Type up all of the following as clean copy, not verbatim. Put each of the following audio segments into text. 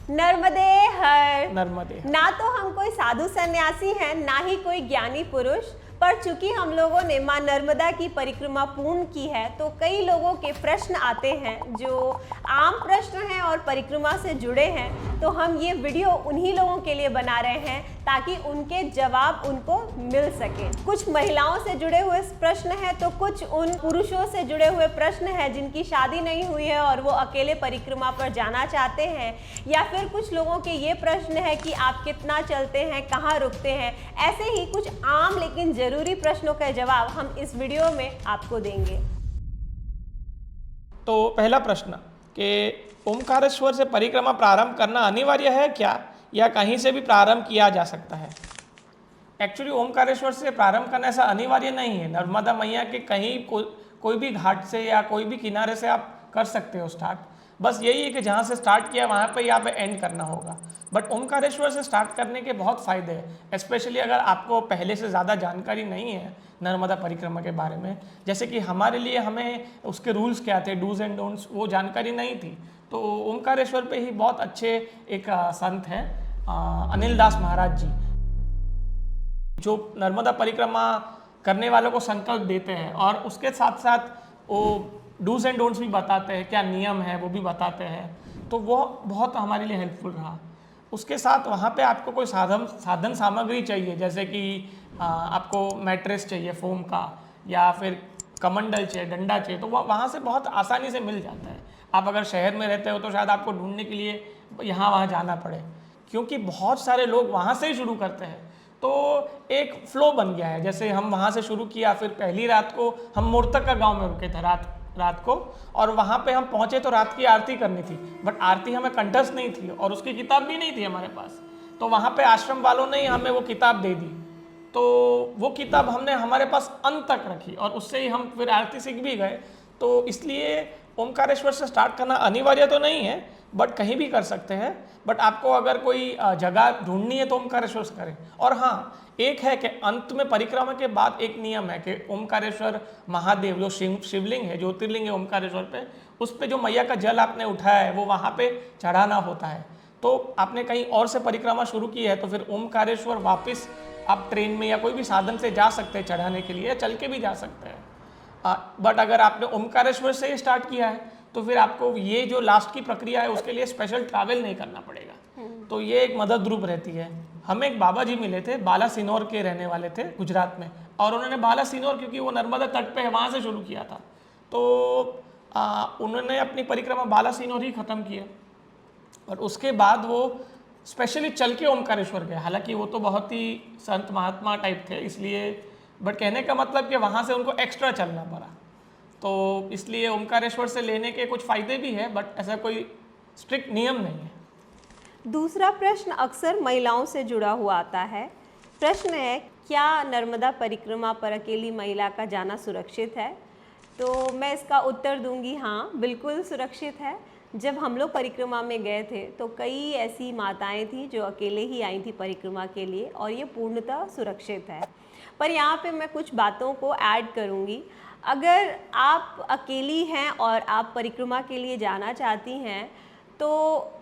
नर्मदे हर। नर्मदे। ना तो हम कोई साधु सन्यासी हैं, ना ही कोई ज्ञानी पुरुष, पर चूंकि हम लोगों ने मां नर्मदा की परिक्रमा पूर्ण की है तो कई लोगों के प्रश्न आते हैं जो आम प्रश्न हैं और परिक्रमा से जुड़े हैं। तो हम ये वीडियो उन्हीं लोगों के लिए बना रहे हैं ताकि उनके जवाब उनको मिल सके। कुछ महिलाओं से जुड़े हुए प्रश्न हैं तो कुछ उन पुरुषों से जुड़े हुए प्रश्न हैं जिनकी शादी नहीं हुई है और वो अकेले परिक्रमा पर जाना चाहते हैं, या फिर कुछ लोगों के ये प्रश्न है कि आप कितना चलते हैं, कहाँ रुकते हैं। ऐसे ही कुछ आम लेकिन जरूरी प्रश्नों का जवाब हम इस वीडियो में आपको देंगे। तो पहला प्रश्न कि ओमकारेश्वर से परिक्रमा प्रारंभ करना अनिवार्य है क्या, या कहीं से भी प्रारंभ किया जा सकता है? एक्चुअली ओमकारेश्वर से प्रारंभ करना ऐसा अनिवार्य नहीं है। नर्मदा मैया के कहीं कोई भी घाट से या कोई भी किनारे से आप कर सकते हो स्टार्ट। बस यही है कि जहाँ से स्टार्ट किया वहाँ पे या पे एंड करना होगा। बट ओमकारेश्वर से स्टार्ट करने के बहुत फ़ायदे हैं, स्पेशली अगर आपको पहले से ज़्यादा जानकारी नहीं है नर्मदा परिक्रमा के बारे में। जैसे कि हमारे लिए हमें उसके रूल्स क्या थे, डूज एंड डोंट्स, वो जानकारी नहीं थी। तो ओमकारेश्वर पे ही बहुत अच्छे एक संत हैं अनिल दास महाराज जी, जो नर्मदा परिक्रमा करने वालों को संकल्प देते हैं और उसके साथ साथ वो डूज एंड डोंट्स भी बताते हैं, क्या नियम है वो भी बताते हैं। तो वो बहुत हमारे लिए हेल्पफुल रहा। उसके साथ वहाँ पे आपको कोई साधन सामग्री चाहिए, जैसे कि आपको मैट्रेस चाहिए फोम का, या फिर कमंडल चाहिए, डंडा चाहिए, तो वहाँ से बहुत आसानी से मिल जाता है। आप अगर शहर में रहते हो तो शायद आपको ढूंढने के लिए यहाँ वहाँ जाना पड़े, क्योंकि बहुत सारे लोग वहाँ से ही शुरू करते हैं। तो एक फ्लो बन गया है। जैसे हम वहाँ से शुरू किया, फिर पहली रात को हम मोरतक का गांव में रुके थे रात को, और वहाँ पे हम पहुँचे तो रात की आरती करनी थी, बट आरती हमें कंठस्थ नहीं थी और उसकी किताब भी नहीं थी हमारे पास। तो वहाँ पे आश्रम वालों ने ही हमें वो किताब दे दी। तो वो किताब हमने हमारे पास अंत तक रखी और उससे ही हम फिर आरती सीख भी गए। तो इसलिए ओमकारेश्वर से स्टार्ट करना अनिवार्य तो नहीं है, बट कहीं भी कर सकते हैं। बट आपको अगर कोई जगह ढूंढनी है तो ओमकारेश्वर से करें। और हाँ, एक है कि अंत में परिक्रमा के बाद एक नियम है कि ओमकारेश्वर महादेव जो शिवलिंग है, ज्योतिर्लिंग है ओमकारेश्वर पे, उस पे जो मैया का जल आपने उठाया है वो वहाँ पे चढ़ाना होता है। तो आपने कहीं और से परिक्रमा शुरू की है तो फिर ओमकारेश्वर वापस आप ट्रेन में या कोई भी साधन से जा सकते हैं चढ़ाने के लिए, चल के भी जा सकते हैं। बट अगर आपने ओमकारेश्वर से ही स्टार्ट किया है तो फिर आपको ये जो लास्ट की प्रक्रिया है उसके लिए स्पेशल ट्रैवल नहीं करना पड़ेगा। तो ये एक मदद रूप रहती है। हमें एक बाबा जी मिले थे, बालासिनोर के रहने वाले थे गुजरात में, और उन्होंने बालासिनोर, क्योंकि वो नर्मदा तट पे है, वहाँ से शुरू किया था। तो उन्होंने अपनी परिक्रमा बालासिनोर ही ख़त्म किया और उसके बाद वो स्पेशली चल के ओमकारेश्वर गए। हालांकि वो तो बहुत ही संत महात्मा टाइप थे, इसलिए, बट कहने का मतलब कि वहाँ से उनको एक्स्ट्रा चलना पड़ा। तो इसलिए ओमकारेश्वर से लेने के कुछ फ़ायदे भी हैं, बट ऐसा कोई स्ट्रिक्ट नियम नहीं है। दूसरा प्रश्न अक्सर महिलाओं से जुड़ा हुआ आता है। प्रश्न है, क्या नर्मदा परिक्रमा पर अकेली महिला का जाना सुरक्षित है? तो मैं इसका उत्तर दूंगी, हाँ बिल्कुल सुरक्षित है। जब हम लोग परिक्रमा में गए थे तो कई ऐसी माताएं थी जो अकेले ही आई थी परिक्रमा के लिए, और ये पूर्णतः सुरक्षित है। पर यहाँ पे मैं कुछ बातों को ऐड करूँगी। अगर आप अकेली हैं और आप परिक्रमा के लिए जाना चाहती हैं तो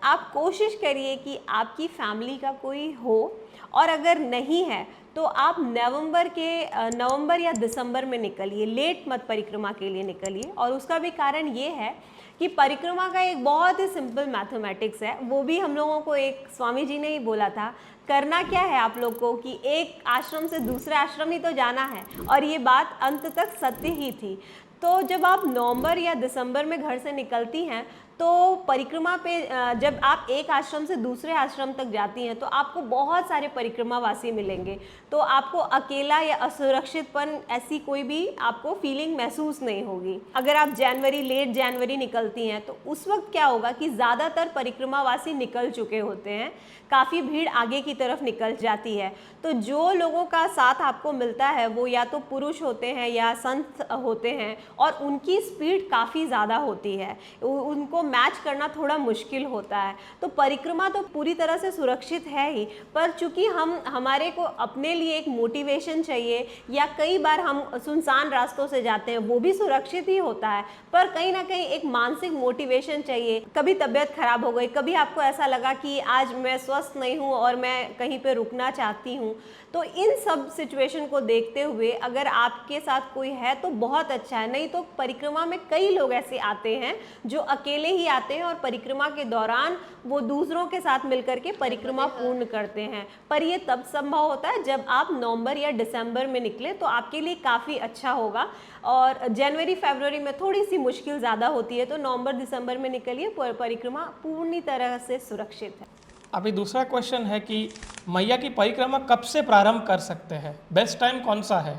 आप कोशिश करिए कि आपकी फैमिली का कोई हो, और अगर नहीं है तो आप नवंबर या दिसंबर में निकलिए, लेट मत परिक्रमा के लिए निकलिए। और उसका भी कारण ये है कि परिक्रमा का एक बहुत ही सिंपल मैथमेटिक्स है, वो भी हम लोगों को एक स्वामी जी ने ही बोला था। करना क्या है आप लोग को कि एक आश्रम से दूसरे आश्रम ही तो जाना है, और ये बात अंत तक सत्य ही थी। तो जब आप नवंबर या दिसंबर में घर से निकलती हैं तो परिक्रमा पे जब आप एक आश्रम से दूसरे आश्रम तक जाती हैं तो आपको बहुत सारे परिक्रमावासी मिलेंगे। तो आपको अकेला या असुरक्षितपन ऐसी कोई भी आपको फीलिंग महसूस नहीं होगी। अगर आप लेट जनवरी निकलती हैं तो उस वक्त क्या होगा कि ज़्यादातर परिक्रमावासी निकल चुके होते हैं, काफ़ी भीड़ आगे की तरफ निकल जाती है। तो जो लोगों का साथ आपको मिलता है वो या तो पुरुष होते हैं या संत होते हैं, और उनकी स्पीड काफ़ी ज़्यादा होती है। उनको मैच करना थोड़ा मुश्किल होता है। तो परिक्रमा तो पूरी तरह से सुरक्षित है ही, पर चूंकि हमारे को अपने लिए एक मोटिवेशन चाहिए, या कई बार हम सुनसान रास्तों से जाते हैं, वो भी सुरक्षित ही होता है, पर कहीं ना कहीं एक मानसिक मोटिवेशन चाहिए। कभी तबीयत खराब हो गई, कभी आपको ऐसा लगा कि आज मैं स्वस्थ नहीं हूँ और मैं कहीं पे रुकना चाहती हूँ, तो इन सब सिचुएशन को देखते हुए अगर आपके साथ कोई है तो बहुत अच्छा है। नहीं तो परिक्रमा में कई लोग ऐसे आते हैं जो अकेले ही आते हैं और परिक्रमा के दौरान वो दूसरों के साथ मिलकर के परिक्रमा पूर्ण करते हैं, पर ये तब संभव होता है जब आप नवंबर या दिसंबर में निकले, तो आपके लिए काफ़ी अच्छा होगा। और जनवरी फरवरी में थोड़ी सी मुश्किल ज़्यादा होती है, तो नवंबर दिसंबर में निकलिए, परिक्रमा पूरी तरह से सुरक्षित है। अभी दूसरा क्वेश्चन है कि मैया की परिक्रमा कब से प्रारंभ कर सकते हैं, बेस्ट टाइम कौन सा है,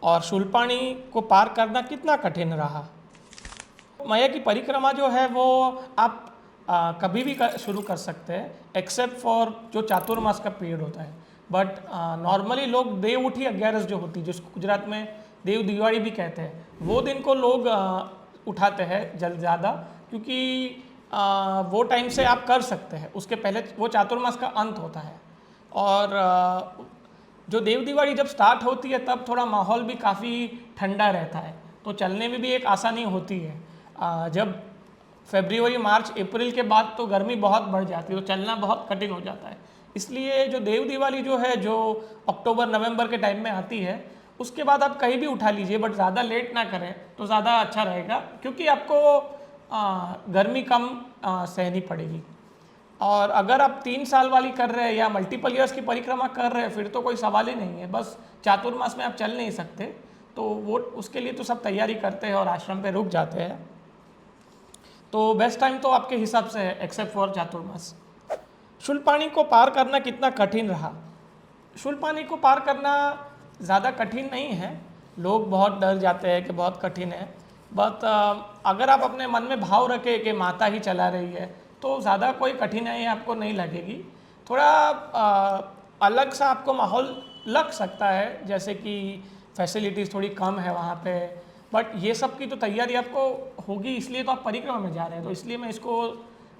और शूलपाणी को पार करना कितना कठिन रहा। मैया की परिक्रमा जो है वो आप कभी भी शुरू कर सकते हैं, एक्सेप्ट फॉर जो चातुर्मास का पीरियड होता है। बट नॉर्मली लोग देव उठी 11 जो होती है, जिसको गुजरात में देव दिवाड़ी भी कहते हैं, वो दिन को लोग उठाते हैं ज़्यादा, क्योंकि वो टाइम से आप कर सकते हैं। उसके पहले वो चातुर्मास का अंत होता है, और जो देव दिवाड़ी जब स्टार्ट होती है तब थोड़ा माहौल भी काफ़ी ठंडा रहता है, तो चलने में भी एक आसानी होती है। जब फरवरी मार्च अप्रैल के बाद तो गर्मी बहुत बढ़ जाती है, तो चलना बहुत कठिन हो जाता है। इसलिए जो देव दिवाली जो है, जो अक्टूबर नवंबर के टाइम में आती है, उसके बाद आप कहीं भी उठा लीजिए, बट ज़्यादा लेट ना करें तो ज़्यादा अच्छा रहेगा, क्योंकि आपको गर्मी कम सहनी पड़ेगी। और अगर आप 3 साल वाली कर रहे हैं या मल्टीपल ईयर्स की परिक्रमा कर रहे हैं, फिर तो कोई सवाल ही नहीं है। बस चातुर्मास में आप चल नहीं सकते, तो वो उसके लिए तो सब तैयारी करते हैं और आश्रम पे रुक जाते हैं। तो बेस्ट टाइम तो आपके हिसाब से है, एक्सेप्ट फॉर चातुर्मास। शूलपाणी को पार करना कितना कठिन रहा। शूलपाणी को पार करना ज़्यादा कठिन नहीं है, लोग बहुत डर जाते हैं कि बहुत कठिन है, बट अगर आप अपने मन में भाव रखें कि माता ही चला रही है, तो ज़्यादा कोई कठिनाई आपको नहीं लगेगी। थोड़ा अलग सा आपको माहौल लग सकता है, जैसे कि फैसिलिटीज़ थोड़ी कम है वहाँ पे, बट ये सब की तो तैयारी आपको होगी, इसलिए तो आप परिक्रमा में जा रहे हैं, तो इसलिए मैं इसको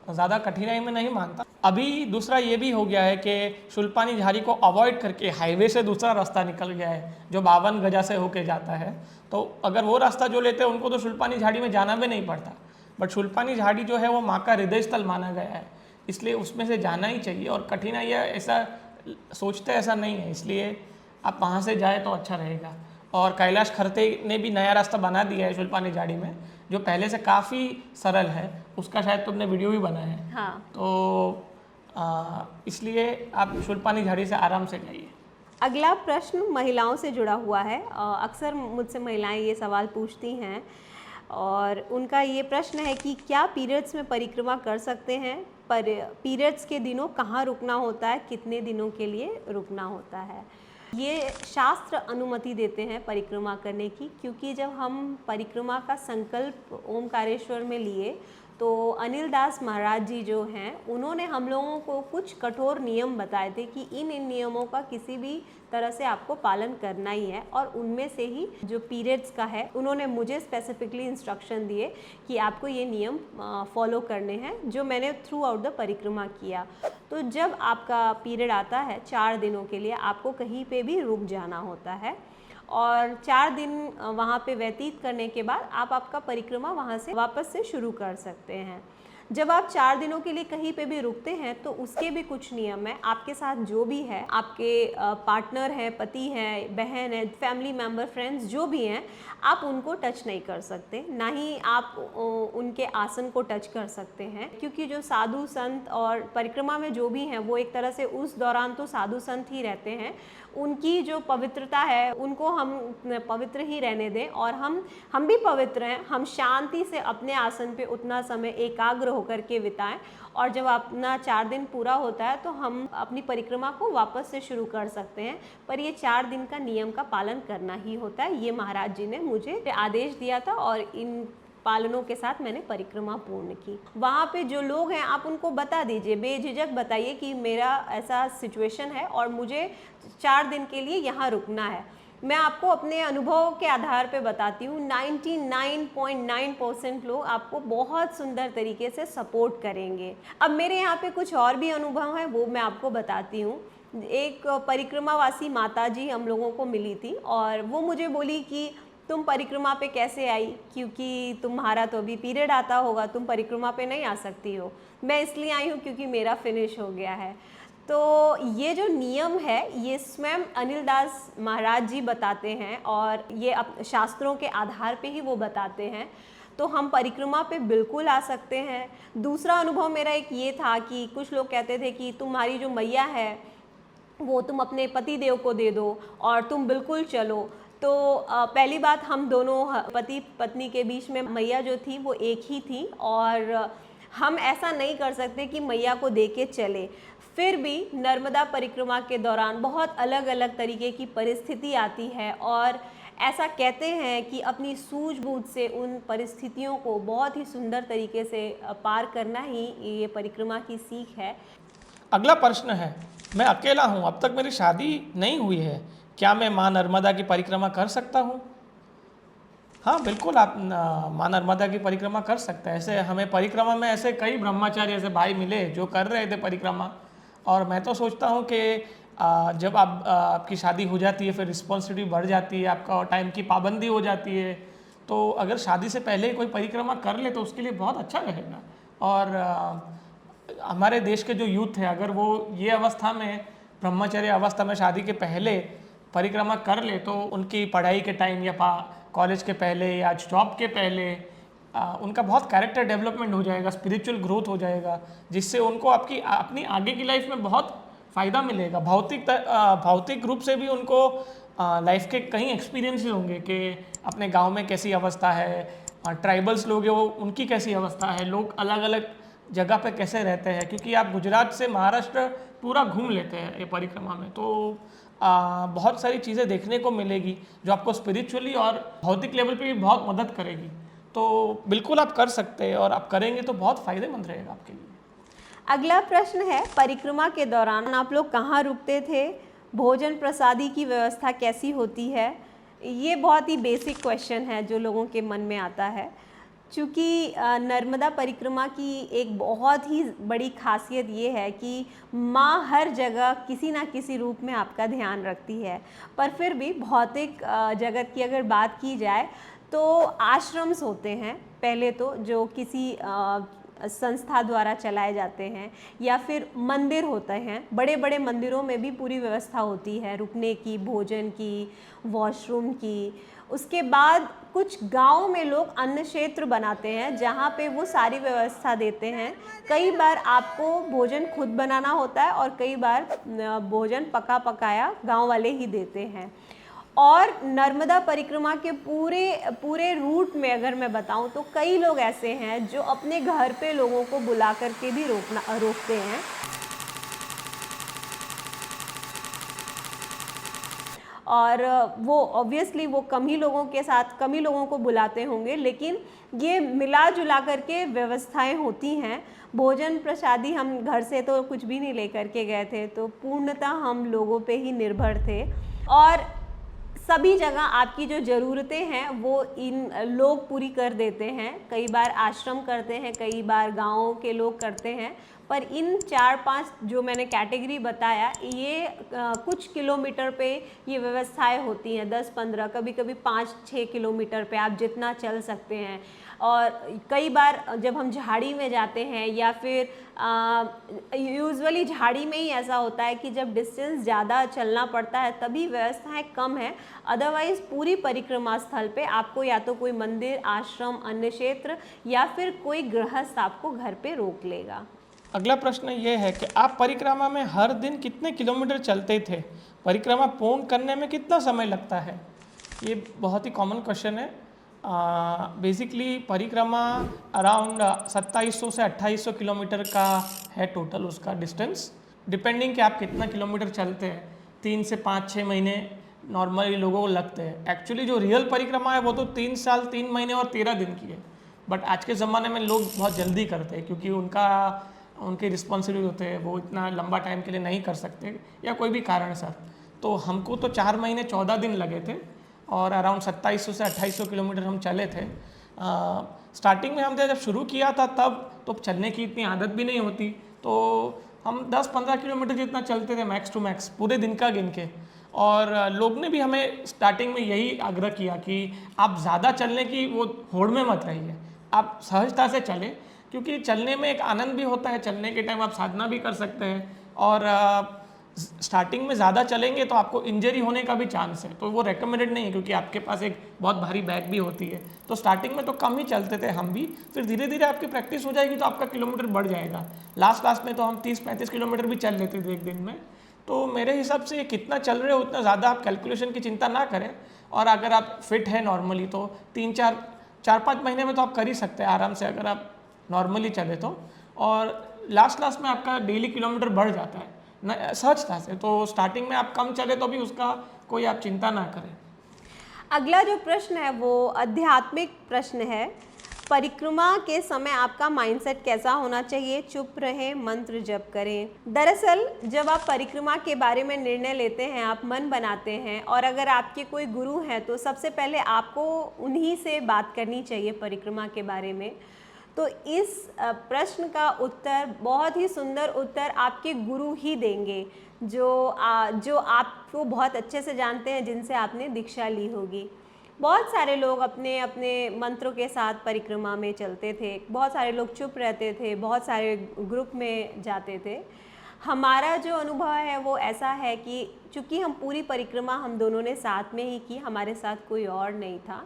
ज़्यादा कठिनाई में नहीं मानता। अभी दूसरा ये भी हो गया है कि शूलपाणी झाड़ी को अवॉइड करके हाईवे से दूसरा रास्ता निकल गया है, जो 52 गजा से होके जाता है। तो अगर वो रास्ता जो लेते हैं उनको तो शूलपाणी झाड़ी में जाना भी नहीं पड़ता, बट शूलपाणी झाड़ी जो है वो माँ का हृदय स्थल माना गया है, इसलिए उसमें से जाना ही चाहिए। और कठिनाइयाँ ऐसा सोचते ऐसा नहीं है, इसलिए आप वहाँ से जाए तो अच्छा रहेगा। और कैलाश खरते ने भी नया रास्ता बना दिया है शूलपाणी झाड़ी में, जो पहले से काफ़ी सरल है, उसका शायद तुमने वीडियो भी बनाया है। हाँ। तो इसलिए आप शूलपाणी झाड़ी से आराम से जाइए। अगला प्रश्न महिलाओं से जुड़ा हुआ है। अक्सर मुझसे महिलाएं ये सवाल पूछती हैं, और उनका ये प्रश्न है कि क्या पीरियड्स में परिक्रमा कर सकते हैं, पर पीरियड्स के दिनों कहाँ रुकना होता है, कितने दिनों के लिए रुकना होता है। ये शास्त्र अनुमति देते हैं परिक्रमा करने की, क्योंकि जब हम परिक्रमा का संकल्प ओमकारेश्वर में लिए तो अनिल दास महाराज जी जो हैं, उन्होंने हम लोगों को कुछ कठोर नियम बताए थे कि इन नियमों का किसी भी तरह से आपको पालन करना ही है। और उनमें से ही जो पीरियड्स का है, उन्होंने मुझे स्पेसिफिकली इंस्ट्रक्शन दिए कि आपको ये नियम फॉलो करने हैं, जो मैंने थ्रू आउट द परिक्रमा किया। तो जब आपका पीरियड आता है 4 दिनों के लिए, आपको कहीं पे भी रुक जाना होता है, और 4 दिन वहाँ पे व्यतीत करने के बाद आप आपका परिक्रमा वहाँ से वापस से शुरू कर सकते हैं। जब आप 4 दिनों के लिए कहीं पे भी रुकते हैं तो उसके भी कुछ नियम हैं। आपके साथ जो भी है, आपके पार्टनर है, पति है, बहन है, फैमिली मेम्बर, फ्रेंड्स जो भी हैं, आप उनको टच नहीं कर सकते, ना ही आप उनके आसन को टच कर सकते हैं, क्योंकि जो साधु संत और परिक्रमा में जो भी हैं वो एक तरह से उस दौरान तो साधु संत ही रहते हैं। उनकी जो पवित्रता है उनको हम पवित्र ही रहने दें, और हम भी पवित्र हैं। हम शांति से अपने आसन पे उतना समय एकाग्र होकर के बिताएं, और जब अपना 4 दिन पूरा होता है तो हम अपनी परिक्रमा को वापस से शुरू कर सकते हैं। पर ये 4 दिन का नियम का पालन करना ही होता है, ये महाराज जी ने मुझे आदेश दिया था, और इन पालनों के साथ मैंने परिक्रमा पूर्ण की। वहाँ पे जो लोग हैं आप उनको बता दीजिए, बेझिझक बताइए कि मेरा ऐसा सिचुएशन है और मुझे 4 दिन के लिए यहाँ रुकना है। मैं आपको अपने अनुभव के आधार पे बताती हूँ, 99.9% लोग आपको बहुत सुंदर तरीके से सपोर्ट करेंगे। अब मेरे यहाँ पे कुछ और भी अनुभव हैं, वो मैं आपको बताती हूँ। एक परिक्रमावासी माता जी हम लोगों को मिली थी और वो मुझे बोली कि तुम परिक्रमा पे कैसे आई, क्योंकि तुम्हारा तो अभी पीरियड आता होगा, तुम परिक्रमा पे नहीं आ सकती हो। मैं इसलिए आई हूँ क्योंकि मेरा फिनिश हो गया है। तो ये जो नियम है ये स्वयं अनिल दास महाराज जी बताते हैं और ये शास्त्रों के आधार पे ही वो बताते हैं। तो हम परिक्रमा पे बिल्कुल आ सकते हैं। दूसरा अनुभव मेरा एक ये था कि कुछ लोग कहते थे कि तुम्हारी जो मैया है वो तुम अपने पति देव को दे दो और तुम बिल्कुल चलो। तो पहली बात, हम दोनों पति पत्नी के बीच में मैया जो थी वो एक ही थी और हम ऐसा नहीं कर सकते कि मैया को दे के चले। फिर भी नर्मदा परिक्रमा के दौरान बहुत अलग अलग तरीके की परिस्थिति आती है और ऐसा कहते हैं कि अपनी सूझबूझ से उन परिस्थितियों को बहुत ही सुंदर तरीके से पार करना ही ये परिक्रमा की सीख है। अगला प्रश्न है, मैं अकेला हूँ, अब तक मेरी शादी नहीं हुई है, क्या मैं माँ नर्मदा की परिक्रमा कर सकता हूँ? हाँ बिल्कुल, आप माँ नर्मदा की परिक्रमा कर सकते हैं। ऐसे हमें परिक्रमा में ऐसे कई ब्रह्मचारी ऐसे भाई मिले जो कर रहे थे परिक्रमा, और मैं तो सोचता हूँ कि जब आपकी शादी हो जाती है फिर रिस्पॉन्सिबिलिटी बढ़ जाती है, आपका टाइम की पाबंदी हो जाती है, तो अगर शादी से पहले ही कोई परिक्रमा कर ले तो उसके लिए बहुत अच्छा रहेगा। और हमारे देश के जो यूथ है, अगर वो ये अवस्था में, ब्रह्मचर्य अवस्था में शादी के पहले परिक्रमा कर ले तो उनकी पढ़ाई के टाइम या कॉलेज के पहले या जॉब के पहले उनका बहुत कैरेक्टर डेवलपमेंट हो जाएगा, स्पिरिचुअल ग्रोथ हो जाएगा, जिससे उनको अपनी आगे की लाइफ में बहुत फ़ायदा मिलेगा। भौतिक रूप से भी उनको लाइफ के कई एक्सपीरियंस होंगे कि अपने गांव में कैसी अवस्था है, ट्राइबल्स लोग हैं वो उनकी कैसी अवस्था है, लोग अलग अलग जगह पे कैसे रहते हैं, क्योंकि आप गुजरात से महाराष्ट्र पूरा घूम लेते हैं ये परिक्रमा में, तो बहुत सारी चीज़ें देखने को मिलेगी जो आपको स्पिरिचुअली और भौतिक लेवल पे भी बहुत मदद करेगी। तो बिल्कुल आप कर सकते हैं और आप करेंगे तो बहुत फ़ायदेमंद रहेगा आपके लिए। अगला प्रश्न है, परिक्रमा के दौरान आप लोग कहाँ रुकते थे, भोजन प्रसादी की व्यवस्था कैसी होती है? ये बहुत ही बेसिक क्वेश्चन है जो लोगों के मन में आता है। चूँकि नर्मदा परिक्रमा की एक बहुत ही बड़ी खासियत ये है कि माँ हर जगह किसी ना किसी रूप में आपका ध्यान रखती है, पर फिर भी भौतिक जगत की अगर बात की जाए तो आश्रम्स होते हैं पहले तो, जो किसी संस्था द्वारा चलाए जाते हैं, या फिर मंदिर होते हैं। बड़े बड़े मंदिरों में भी पूरी व्यवस्था होती है रुकने की, भोजन की, वॉशरूम की। उसके बाद कुछ गाँव में लोग अन्न क्षेत्र बनाते हैं जहाँ पे वो सारी व्यवस्था देते हैं। कई बार आपको भोजन खुद बनाना होता है और कई बार भोजन पका पकाया गाँव वाले ही देते हैं। और नर्मदा परिक्रमा के पूरे रूट में अगर मैं बताऊं तो कई लोग ऐसे हैं जो अपने घर पे लोगों को बुला करके भी रोकते हैं। और वो ऑब्वियसली वो कम ही लोगों को बुलाते होंगे, लेकिन ये मिला जुला करके व्यवस्थाएं होती हैं। भोजन प्रसादी हम घर से तो कुछ भी नहीं लेकर के गए थे, तो पूर्णतः हम लोगों पे ही निर्भर थे। और सभी जगह आपकी जो ज़रूरतें हैं वो इन लोग पूरी कर देते हैं। कई बार आश्रम करते हैं, कई बार गाँव के लोग करते हैं, पर इन 4-5 जो मैंने कैटेगरी बताया, ये कुछ किलोमीटर पे ये व्यवस्थाएं होती हैं, 10-15, कभी कभी 5-6 किलोमीटर पे आप जितना चल सकते हैं। और कई बार जब हम झाड़ी में जाते हैं या फिर यूजुअली झाड़ी में ही ऐसा होता है कि जब डिस्टेंस ज़्यादा चलना पड़ता है तभी व्यवस्थाएं कम है, अदरवाइज़ पूरी परिक्रमा स्थल पे आपको या तो कोई मंदिर, आश्रम, अन्न क्षेत्र या फिर कोई गृहस्थ आपको घर पे रोक लेगा। अगला प्रश्न ये है कि आप परिक्रमा में हर दिन कितने किलोमीटर चलते थे, परिक्रमा पूर्ण करने में कितना समय लगता है? ये बहुत ही कॉमन क्वेश्चन है। बेसिकली परिक्रमा अराउंड 2700 से 2800 किलोमीटर का है टोटल उसका डिस्टेंस, डिपेंडिंग कि आप कितना किलोमीटर चलते हैं। 3 से 5-6 महीने नॉर्मली लोगों को लगते हैं। एक्चुअली जो रियल परिक्रमा है वो तो 3 साल 3 महीने और 13 दिन की है, बट आज के ज़माने में लोग बहुत जल्दी करते हैं क्योंकि उनके रिस्पॉन्सिबिलिटी होते हैं, वो इतना लंबा टाइम के लिए नहीं कर सकते या कोई भी कारण सर। तो हमको तो 4 महीने 14 दिन लगे थे और अराउंड 2700 से 2800 किलोमीटर हम चले थे। स्टार्टिंग में हमने जब शुरू किया था तब तो चलने की इतनी आदत भी नहीं होती, तो हम 10-15 किलोमीटर जितना चलते थे मैक्स टू मैक्स पूरे दिन का गिन के। और लोग ने भी हमें स्टार्टिंग में यही आग्रह किया कि आप ज़्यादा चलने की वो होड़ में मत रहिए, आप सहजता से चलें, क्योंकि चलने में एक आनंद भी होता है, चलने के टाइम आप साधना भी कर सकते हैं। और स्टार्टिंग में ज़्यादा चलेंगे तो आपको इंजरी होने का भी चांस है, तो वो रेकमेंडेड नहीं है, क्योंकि आपके पास एक बहुत भारी बैग भी होती है। तो स्टार्टिंग में तो कम ही चलते थे हम भी, फिर धीरे धीरे आपकी प्रैक्टिस हो जाएगी तो आपका किलोमीटर बढ़ जाएगा। लास्ट में तो हम 30-35 किलोमीटर भी चल लेते थे एक दिन में। तो मेरे हिसाब से कितना चल रहे हो उतना ज़्यादा आप कैलकुलेशन की चिंता ना करें, और अगर आप फिट हैं नॉर्मली तो 4-5 महीने में तो आप कर ही सकते हैं आराम से, अगर आप नॉर्मली चले तो। और लास्ट में आपका डेली किलोमीटर बढ़ जाता है न सहजता से। तो स्टार्टिंग में आप कम चले तो भी उसका कोई आप चिंता ना करें। अगला जो प्रश्न है वो आध्यात्मिक प्रश्न है। परिक्रमा के समय आपका माइंडसेट कैसा होना चाहिए? चुप रहें, मंत्र जप करें। दरअसल जब आप परिक्रमा के बारे में निर्णय लेते हैं, आप मन बनाते हैं, और अगर आपके कोई गुरु हैं तो सबसे पहले आपको उन्हीं से बात करनी चाहिए परिक्रमा के बारे में। तो इस प्रश्न का उत्तर, बहुत ही सुंदर उत्तर, आपके गुरु ही देंगे, जो आपको बहुत अच्छे से जानते हैं, जिनसे आपने दीक्षा ली होगी। बहुत सारे लोग अपने अपने मंत्रों के साथ परिक्रमा में चलते थे, बहुत सारे लोग चुप रहते थे, बहुत सारे ग्रुप में जाते थे। हमारा जो अनुभव है वो ऐसा है कि चूँकि हम पूरी परिक्रमा हम दोनों ने साथ में ही की, हमारे साथ कोई और नहीं था,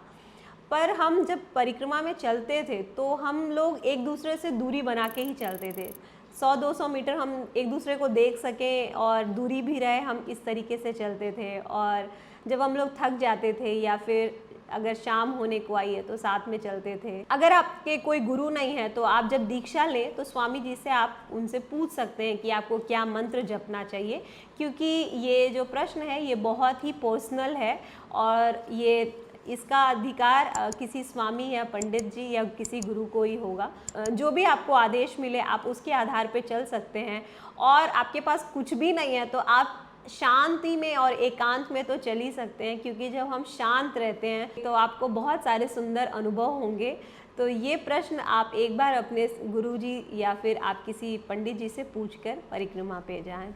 पर हम जब परिक्रमा में चलते थे तो हम लोग एक दूसरे से दूरी बना के ही चलते थे। 100-200 मीटर हम एक दूसरे को देख सकें और दूरी भी रहे, हम इस तरीके से चलते थे। और जब हम लोग थक जाते थे या फिर अगर शाम होने को आई है तो साथ में चलते थे। अगर आपके कोई गुरु नहीं है तो आप जब दीक्षा लें तो स्वामी जी से आप उनसे पूछ सकते हैं कि आपको क्या मंत्र जपना चाहिए, क्योंकि ये जो प्रश्न है ये बहुत ही पर्सनल है, और ये इसका अधिकार किसी स्वामी या पंडित जी या किसी गुरु को ही होगा। जो भी आपको आदेश मिले आप उसके आधार पे चल सकते हैं। और आपके पास कुछ भी नहीं है तो आप शांति में और एकांत में तो चल ही सकते हैं, क्योंकि जब हम शांत रहते हैं तो आपको बहुत सारे सुंदर अनुभव होंगे। तो ये प्रश्न आप एक बार अपने गुरुजी या फिर आप किसी पंडित जी से पूछकर परिक्रमा पे जाएं।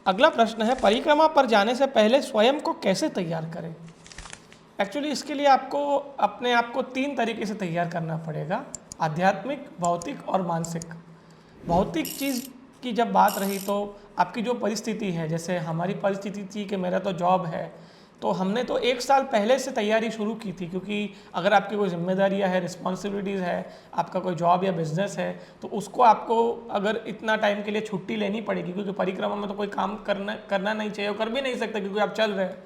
अगला प्रश्न है, परिक्रमा पर जाने से पहले स्वयं को कैसे तैयार करें? एक्चुअली इसके लिए आपको अपने आप को 3 तरीके से तैयार करना पड़ेगा, आध्यात्मिक, भौतिक और मानसिक। भौतिक चीज़ की जब बात रही तो आपकी जो परिस्थिति है, जैसे हमारी परिस्थिति थी कि मेरा तो जॉब है, तो हमने तो 1 साल पहले से तैयारी शुरू की थी, क्योंकि अगर आपकी कोई जिम्मेदारियां है, रिस्पॉन्सिबिलिटीज़ है, आपका कोई जॉब या बिजनेस है, तो उसको आपको अगर इतना टाइम के लिए छुट्टी लेनी पड़ेगी, क्योंकि परिक्रमा में तो कोई काम करना नहीं चाहिए, कर भी नहीं सकते क्योंकि आप चल रहे हैं।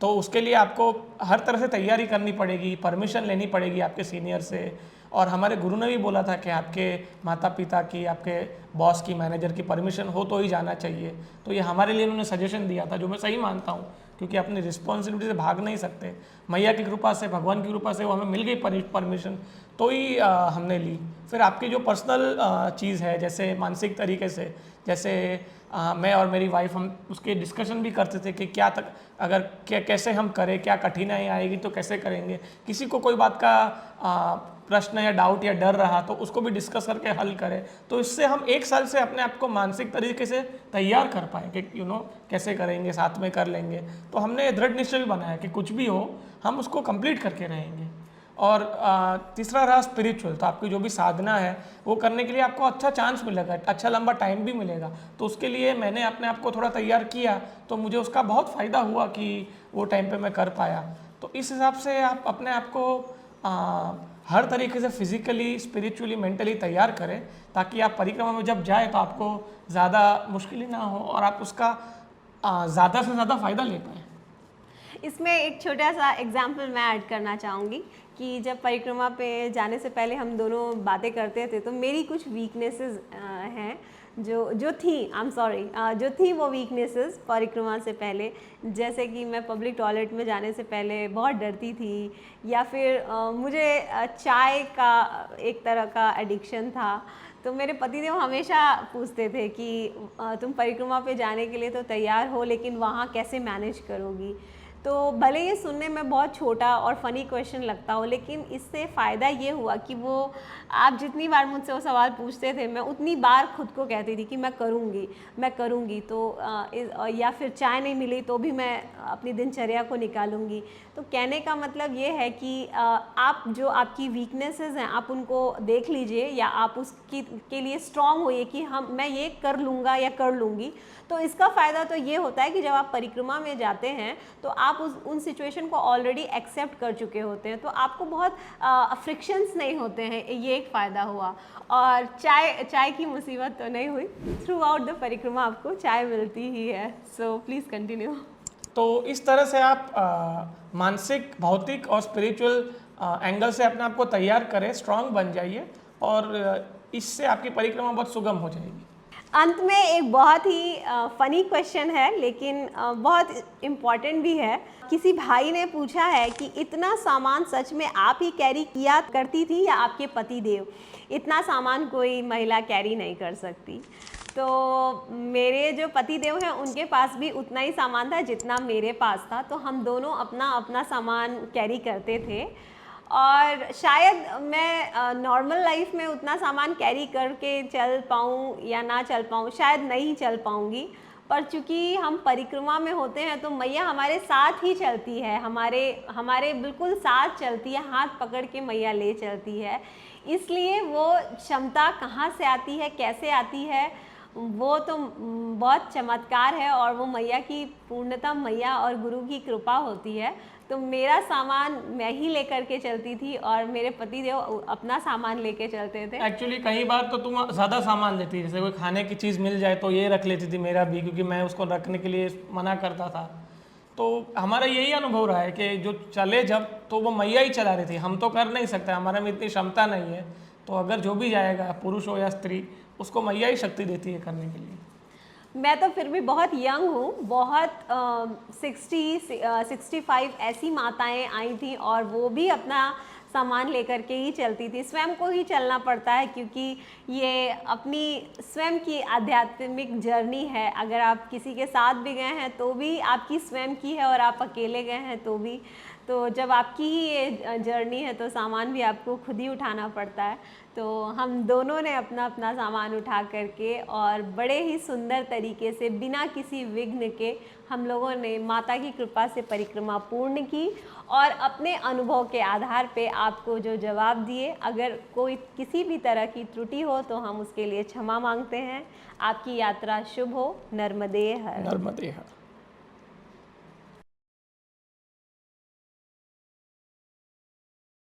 तो उसके लिए आपको हर तरह से तैयारी करनी पड़ेगी, परमिशन लेनी पड़ेगी आपके सीनियर से। और हमारे गुरु ने भी बोला था कि आपके माता पिता की, आपके बॉस की, मैनेजर की परमिशन हो तो ही जाना चाहिए। तो ये हमारे लिए उन्होंने सजेशन दिया था, जो मैं सही मानता हूँ, क्योंकि अपनी रिस्पॉन्सिबिलिटी से भाग नहीं सकते। मैया की कृपा से, भगवान की कृपा से वो हमें मिल गई परमिशन, तो ही हमने ली। फिर आपकी जो पर्सनल चीज़ है, जैसे मानसिक तरीके से, जैसे मैं और मेरी वाइफ हम उसके डिस्कशन भी करते थे कि क्या तक अगर कैसे हम करें, क्या कठिनाई आएगी तो कैसे करेंगे। किसी को कोई बात का प्रश्न या डाउट या डर रहा तो उसको भी डिस्कस करके हल करें। तो इससे हम 1 साल से अपने आप को मानसिक तरीके से तैयार कर पाए कि कैसे करेंगे, साथ में कर लेंगे। तो हमने दृढ़ निश्चय भी बनाया कि कुछ भी हो हम उसको कंप्लीट करके रहेंगे। और तीसरा रहा स्पिरिचुअल, तो आपकी जो भी साधना है वो करने के लिए आपको अच्छा चांस मिलेगा, अच्छा लंबा टाइम भी मिलेगा। तो उसके लिए मैंने अपने आप को थोड़ा तैयार किया, तो मुझे उसका बहुत फ़ायदा हुआ कि वो टाइम पे मैं कर पाया। तो इस हिसाब से आप अपने आप को हर तरीके से फिजिकली, स्पिरिचुअली, मेंटली तैयार करें, ताकि आप परिक्रमा में जब जाए तो आपको ज़्यादा मुश्किल ना हो और आप उसका ज़्यादा से ज़्यादा फ़ायदा ले पाएँ। इसमें एक छोटा सा एग्जाम्पल मैं ऐड करना चाहूँगी कि जब परिक्रमा पे जाने से पहले हम दोनों बातें करते थे तो मेरी कुछ वीकनेसेस हैं जो थी वो वीकनेसेस परिक्रमा से पहले। जैसे कि मैं पब्लिक टॉयलेट में जाने से पहले बहुत डरती थी, या फिर मुझे चाय का एक तरह का एडिक्शन था। तो मेरे पतिदेव हमेशा पूछते थे कि तुम परिक्रमा पे जाने के लिए तो तैयार हो, लेकिन वहाँ कैसे मैनेज करोगी। तो भले ये सुनने में बहुत छोटा और फ़नी क्वेश्चन लगता हो, लेकिन इससे फ़ायदा ये हुआ कि वो आप जितनी बार मुझसे वो सवाल पूछते थे, मैं उतनी बार खुद को कहती थी कि मैं करूँगी। तो या फिर चाय नहीं मिली तो भी मैं अपनी दिनचर्या को निकालूंगी। तो कहने का मतलब ये है कि आप जो आपकी वीकनेसेस हैं आप उनको देख लीजिए, या आप उसकी के लिए स्ट्रांग होइए कि मैं ये कर लूँगा या कर लूँगी। तो इसका फ़ायदा तो ये होता है कि जब आप परिक्रमा में जाते हैं तो आप उन सिचुएशन को ऑलरेडी एक्सेप्ट कर चुके होते हैं, तो आपको बहुत फ्रिक्शंस नहीं होते हैं, ये एक फ़ायदा हुआ। और चाय की मुसीबत तो नहीं हुई, थ्रू आउट द परिक्रमा आपको चाय मिलती ही है। So please continue. तो इस तरह से आप मानसिक, भौतिक और स्पिरिचुअल एंगल से अपने आप को तैयार करें, स्ट्रांग बन जाइए, और इससे आपकी परिक्रमा बहुत सुगम हो जाएगी। अंत में एक बहुत ही फ़नी क्वेश्चन है, लेकिन बहुत इम्पॉर्टेंट भी है। किसी भाई ने पूछा है कि इतना सामान सच में आप ही कैरी किया करती थी या आपके पति देव? इतना सामान कोई महिला कैरी नहीं कर सकती। तो मेरे जो पति देव हैं उनके पास भी उतना ही सामान था जितना मेरे पास था, तो हम दोनों अपना अपना सामान कैरी करते थे। और शायद मैं नॉर्मल लाइफ में उतना सामान कैरी करके चल पाऊँ या ना चल पाऊँ, शायद नहीं चल पाऊँगी, पर चूँकि हम परिक्रमा में होते हैं तो मैया हमारे साथ ही चलती है, हमारे बिल्कुल साथ चलती है, हाथ पकड़ के मैया ले चलती है। इसलिए वो क्षमता कहाँ से आती है, कैसे आती है, वो तो बहुत चमत्कार है, और वो मैया की पूर्णतः मैया और गुरु की कृपा होती है। तो मेरा सामान मैं ही लेकर के चलती थी और मेरे पति देव अपना सामान लेके चलते थे। एक्चुअली कई बार तो तुम ज़्यादा सामान लेती, जैसे कोई खाने की चीज़ मिल जाए तो ये रख लेती थी, मेरा भी, क्योंकि मैं उसको रखने के लिए मना करता था। तो हमारा यही अनुभव रहा है कि जो चले जब, तो वो मैया ही चला रही थी, हम तो कर नहीं सकते, हमारे में इतनी क्षमता नहीं है। तो अगर जो भी जाएगा, पुरुष हो या स्त्री, उसको मैया ही शक्ति देती है करने के लिए। मैं तो फिर भी बहुत यंग हूँ, बहुत 65 ऐसी माताएं आई थी और वो भी अपना सामान लेकर के ही चलती थी। स्वयं को ही चलना पड़ता है, क्योंकि ये अपनी स्वयं की आध्यात्मिक जर्नी है। अगर आप किसी के साथ भी गए हैं तो भी आपकी स्वयं की है, और आप अकेले गए हैं तो भी। तो जब आपकी ही ये जर्नी है तो सामान भी आपको खुद ही उठाना पड़ता है। तो हम दोनों ने अपना अपना सामान उठा करके और बड़े ही सुंदर तरीके से, बिना किसी विघ्न के, हम लोगों ने माता की कृपा से परिक्रमा पूर्ण की, और अपने अनुभव के आधार पे आपको जो जवाब दिए। अगर कोई किसी भी तरह की त्रुटि हो तो हम उसके लिए क्षमा मांगते हैं। आपकी यात्रा शुभ हो। नर्मदे हर। नर्मदे हर।